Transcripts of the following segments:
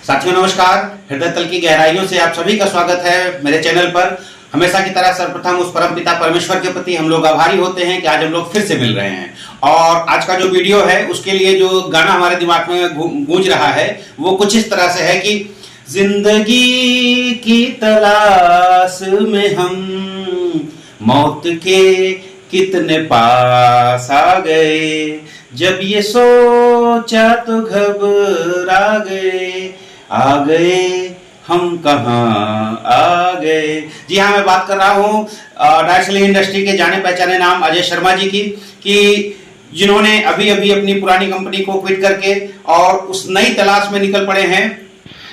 साथियों नमस्कार। हृदय तल की गहराइयों से आप सभी का स्वागत है मेरे चैनल पर। हमेशा की तरह सर्वप्रथम उस परम पिता परमेश्वर के प्रति हम लोग आभारी होते हैं कि आज हम लोग फिर से मिल रहे हैं। और आज का जो वीडियो है उसके लिए जो गाना हमारे दिमाग में गूंज रहा है वो कुछ इस तरह से है कि जिंदगी की तलाश में हम मौत के कितने पास आ गए, जब ये सोचा तो घबरा गए, आ गए हम कहाँ आ गए। जी हाँ, मैं बात कर रहा हूँ डायरेक्ट इंडस्ट्री के जाने पहचाने नाम अजय शर्मा जी की, कि जिन्होंने अभी अभी अपनी पुरानी कंपनी को क्विट करके और उस नई तलाश में निकल पड़े हैं।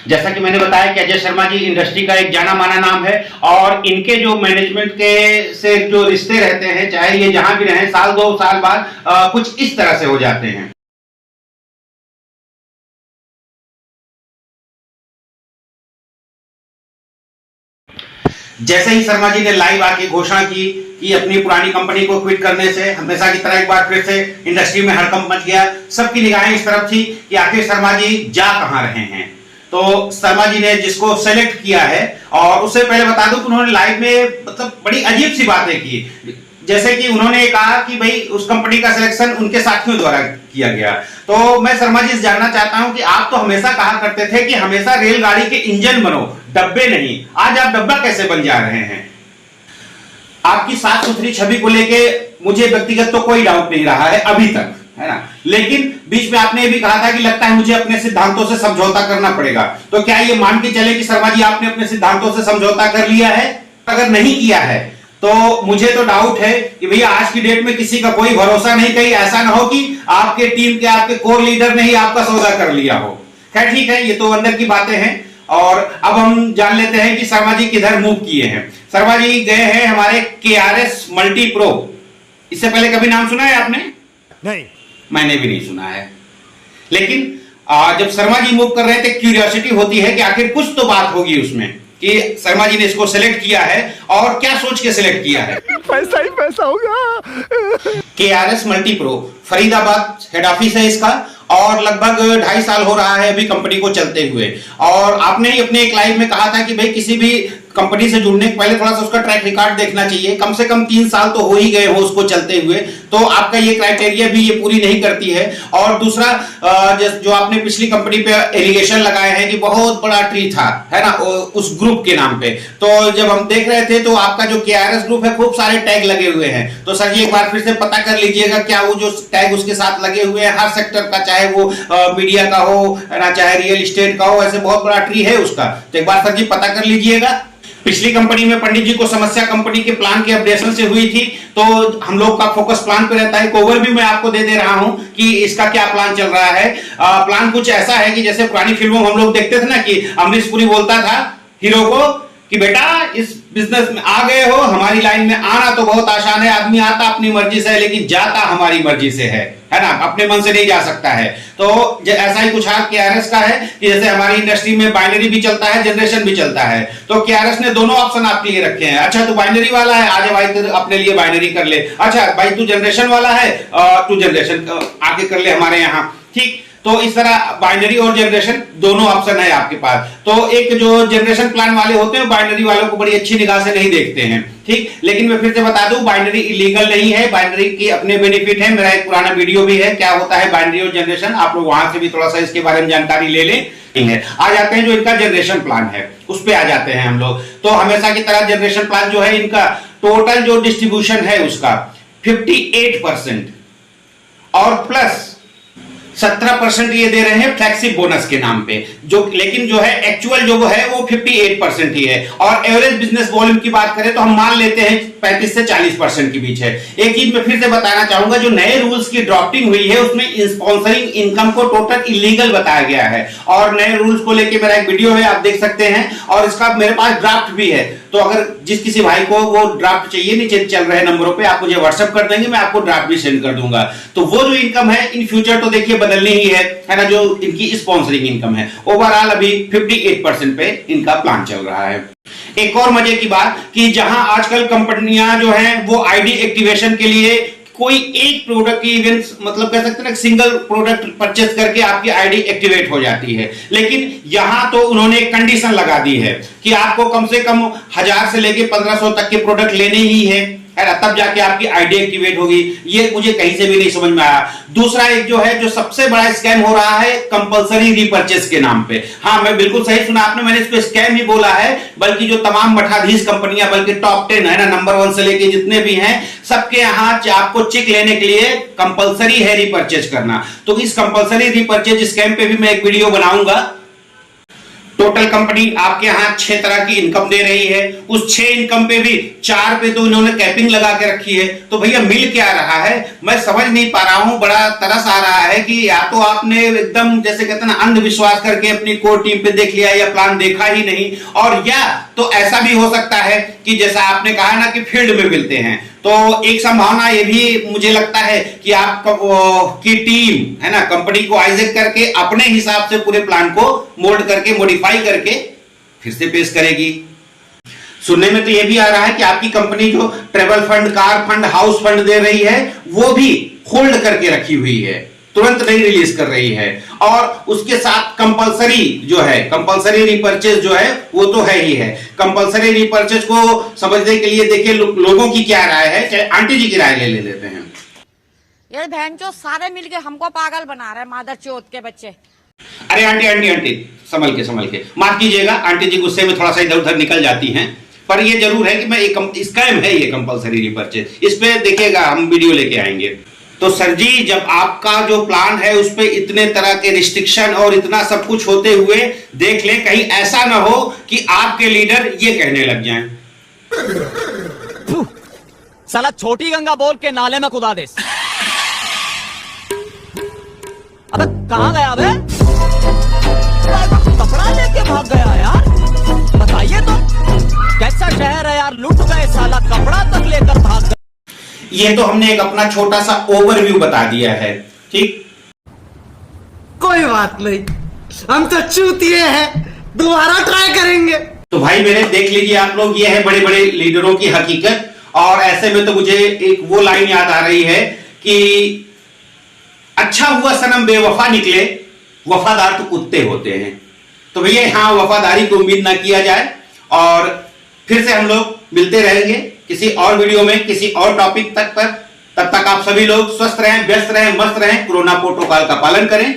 जैसा कि मैंने बताया कि अजय शर्मा जी इंडस्ट्री का एक जाना माना नाम है और इनके जो मैनेजमेंट के से जो रिश्ते रहते हैं, चाहे ये जहां भी रहें, साल दो साल बाद कुछ इस तरह से हो जाते हैं। जैसे ही शर्मा जी ने लाइव आके घोषणा की कि अपनी पुरानी कंपनी को क्विट करने से हमेशा की तरह एक बार फिर से इंडस्ट्री में हड़कंप मच गया। सबकी निगाहें इस तरफ थी कि आखिर शर्मा जी जा कहां रहे हैं। तो शर्मा जी ने जिसको सेलेक्ट किया है, और उससे पहले बता दूं कि उन्होंने लाइव में मतलब बड़ी अजीब सी बातें की। जैसे कि उन्होंने कहा कि भाई उस कंपनी का सिलेक्शन उनके साथियों द्वारा किया गया। तो मैं शर्मा जी से जानना चाहता हूं कि आप तो हमेशा कहा करते थे कि हमेशा रेलगाड़ी के इंजन बनो, डब्बे नहीं। आज आप डब्बा कैसे बन जा रहे हैं? आपकी साफ सुथरी छवि को लेके मुझे व्यक्तिगत तो कोई डाउट नहीं रहा है अभी तक, है ना। लेकिन बीच में आपने भी कहा था कि लगता है मुझे अपने सिद्धांतों से समझौता करना पड़ेगा। तो क्या ये मान के चले कि शर्मा जी आपने अपने सिद्धांतों से समझौता कर लिया है? अगर नहीं किया है तो मुझे तो डाउट है कि भैया आज की डेट में किसी का कोई भरोसा नहीं, कहीं ऐसा ना हो कि आपके टीम के आपके कोर लीडर ने ही आपका सौदा कर लिया हो। खैर ठीक है, ये तो अंदर की बातें हैं। और अब हम जान लेते हैं कि शर्मा जी किधर मूव किए हैं। शर्मा जी गए हैं हमारे KRS मल्टी प्रो। इससे पहले कभी नाम सुना है आपने? नहीं, मैंने भी नहीं सुना है। लेकिन जब शर्मा जी मूव कर रहे थे, क्यूरियोसिटी होती है कि आखिर कुछ तो बात होगी उसमें कि शर्मा जी ने इसको सिलेक्ट किया है और क्या सोच के सिलेक्ट किया है। पैसा ही पैसा होगा। KRS multi pro Faridabad head office है इसका, और लगभग 2.5 साल हो रहा है अभी कंपनी को चलते हुए। और आपने ही अपने एक लाइव में कहा था कि भाई किसी भी कंपनी से जुड़ने के पहले थोड़ा सा उसका ट्रैक रिकॉर्ड देखना चाहिए। कम से कम 3 साल तो हो ही गए हो उसको चलते हुए, तो आपका ये क्राइटेरिया भी ये पूरी नहीं करती है। और दूसरा, जो आपने पिछली कंपनी पे एलिगेशन लगाए हैं कि बहुत बड़ा ट्री था, है ना, उस ग्रुप के नाम पे। तो जब हम देख रहे थे तो आपका जो KRS ग्रुप है खूब सारे टैग लगे हुए हैं। तो सर जी एक बार फिर से पता कर लीजिएगा क्या वो जो टैग उसके साथ लगे हुए हैं हर सेक्टर का, चाहे वो मीडिया का हो ना, चाहे रियल एस्टेट का हो, ऐसे बहुत बड़ा ट्री है उसका। तो एक बार सर जी पता कर लीजिएगा। पिछली कंपनी में पंडित जी को समस्या कंपनी के प्लान के अपडेशन से हुई थी, तो हम लोग का फोकस प्लान पे रहता है। कोवर भी मैं आपको दे रहा हूं कि इसका क्या प्लान चल रहा है। प्लान कुछ ऐसा है कि जैसे पुरानी फिल्मों में हम लोग देखते थे ना कि अमरीश पुरी बोलता था हीरो को कि बेटा इस बिजनेस में आ गए हो, हमारी लाइन में आना तो बहुत आसान है, आदमी आता अपनी मर्जी से है लेकिन जाता हमारी मर्जी से है ना, अपने मन से नहीं जा सकता है। तो ऐसा ही कुछ हाथ KRS का है कि जैसे हमारी इंडस्ट्री में बाइनरी भी चलता है, जनरेशन भी चलता है। तो KRS ने दोनों ऑप्शन आपके लिए रखे हैं। अच्छा तू बाइनरी वाला है, आजा भाई तू अपने लिए बाइनरी कर ले। अच्छा भाई तू जनरेशन वाला है, तू जनरेशन आके कर ले हमारे यहाँ, ठीक। तो इस तरह बाइनरी और जनरेशन दोनों ऑप्शन है आपके पास। तो एक जो जनरेशन प्लान वाले होते हैं बाइनरी वालों को बड़ी अच्छी निगाह से नहीं देखते हैं, ठीक। लेकिन मैं फिर से बता दूं, बाइनरी इलीगल नहीं है, बाइनरी की अपने बेनिफिट है। मेरा एक पुराना वीडियो भी है क्या होता है बाइनरी और जनरेशन, आप लोग वहां से भी थोड़ा सा इसके बारे में जानकारी ले लें। आ जाते हैं जो इनका जनरेशन प्लान है उस पे आ जाते हैं हम लोग। तो हमेशा की तरह जनरेशन प्लान जो है इनका टोटल जो डिस्ट्रीब्यूशन है उसका 58% और प्लस 17% ये दे रहे हैं फ्लैगशिप बोनस के नाम पे, जो लेकिन जो है एक्चुअल जो है वो 58% ही है। और एवरेज बिजनेस वॉल्यूम की बात करें तो हम मान लेते हैं 35 से 40% के बीच है। एक चीज मैं फिर से बताना चाहूंगा, जो नए रूल्स की ड्राफ्टिंग हुई है उसमें स्पॉन्सरिंग इनकम को टोटल इलीगल बताया गया है। और नए रूल्स को लेके मेरा एक वीडियो है, आप देख सकते हैं, और इसका मेरे पास ड्राफ्ट भी है। तो अगर जिस किसी भाई को वो ड्राफ्ट चाहिए, नीचे चल रहे नंबरों पे आप मुझे व्हाट्सएप कर देंगे, मैं आपको ड्राफ्ट भी सेंड कर दूंगा। तो वो जो इनकम है इन फ्यूचर तो देखिए बदलनी ही है ना, जो इनकी स्पॉन्सरिंग इनकम है। ओवरऑल अभी 58% पे इनका प्लान चल रहा है। एक और मजे की बात कि जहां आजकल कंपनियां जो हैं वो आईडी एक्टिवेशन के लिए कोई एक प्रोडक्ट की इवन मतलब कह सकते हैं ना, सिंगल प्रोडक्ट परचेज करके आपकी आईडी एक्टिवेट हो जाती है। लेकिन यहां तो उन्होंने एक कंडीशन लगा दी है कि आपको कम से कम 1000 से लेके 1500 तक के प्रोडक्ट लेने ही है ना, तब जाके आपकी आईडी एक्टिवेट होगी। ये मुझे कहीं से भी नहीं समझ में आया। दूसरा एक जो है, जो सबसे बड़ा स्कैम हो रहा है कंपलसरी रीपर्चेज के नाम पे। हाँ, मैं बिल्कुल सही सुना आपने, मैंने इसको स्कैम ही बोला है। बल्कि जो तमाम मठाधीश कंपनियां, बल्कि टॉप 10 है ना, नंबर 1 से लेके जितने भी हैं, सबके यहां आपको चेक लेने के लिए कंपलसरी है रीपर्चेज करना। तो इस कंपलसरी रीपर्चेज स्कैम पे भी मैं एक वीडियो बनाऊंगा। टोटल कंपनी आपके यहां 6 तरह की इनकम दे रही है, उस 6 इनकम पे भी 4 पे तो इन्होंने कैपिंग लगा के रखी है। तो भैया मिल क्या रहा है, मैं समझ नहीं पा रहा हूं। बड़ा तरस आ रहा है कि या तो आपने एकदम जैसे कहते हैं ना, अंधविश्वास करके अपनी कोर टीम पे देख लिया, या प्लान देखा ही नहीं, और या तो ऐसा भी हो सकता है कि जैसा आपने कहा ना कि फील्ड में मिलते हैं। तो एक संभावना ये भी मुझे लगता है कि आप की टीम है ना, कंपनी को हाईजैक करके अपने हिसाब से पूरे प्लान को मोल्ड करके, मॉडिफाई करके फिर से पेश करेगी। सुनने में तो यह भी आ रहा है कि आपकी कंपनी जो travel fund, car fund, house fund दे रही है, वो भी होल्ड करके रखी हुई है, तुरंत नहीं रिलीज कर रही है। और उसके साथ कंपलसरी जो है, कंपलसरी रीपर्चेज जो है, वो तो है ही है। कंपलसरी रीपर्चेज को समझने के लिए देखिए लोगों की क्या राय है, चाहे आंटी जी की राय ले लेते हैं। ये बहन चो सारे मिलके हमको पागल बना रहे, मादर चोत के बच्चे। अरे आंटी आंटी आंटी, संभल के माफ कीजिएगा, आंटी जी गुस्से में थोड़ा सा इधर उधर निकल जाती हैं। पर ये जरूर है कि मैं एक स्कैम है ये कंपलसरी रीपर्चेज, इस पे देखिएगा हम वीडियो लेके आएंगे। तो सर जी, जब आपका जो प्लान है उस पे इतने तरह के रिस्ट्रिक्शन और इतना सब कुछ होते हुए, देख ले कहीं ऐसा ना हो कि आपके लीडर ये कहने लग जाएं, साला छोटी गंगा बोल के नाले में खुदा दे। अबे कहां गया बे? कपड़ा लेके भाग गया यार। बताइए तो कैसा शहर है यार, लुट गए साला, कपड़ा तक लेकर भाग गए। ये तो हमने एक अपना छोटा सा ओवरव्यू बता दिया है, ठीक। कोई बात नहीं, हम तो चूतिए हैं, दोबारा ट्राई करेंगे। तो भाई मेरे देख लीजिए आप लोग, ये है बड़े बड़े लीडरों की हकीकत। और ऐसे में तो मुझे एक वो लाइन याद आ रही है कि अच्छा हुआ सनम बेवफा निकले, वफादार तो कुत्ते होते हैं। तो भैया हाँ, वफादारी को उम्मीद ना किया जाए। और फिर से हम लोग मिलते रहेंगे किसी और वीडियो में, किसी और टॉपिक तक पर। तब तक आप सभी लोग स्वस्थ रहें, व्यस्त रहें, मस्त रहें, कोरोना प्रोटोकॉल का पालन करें।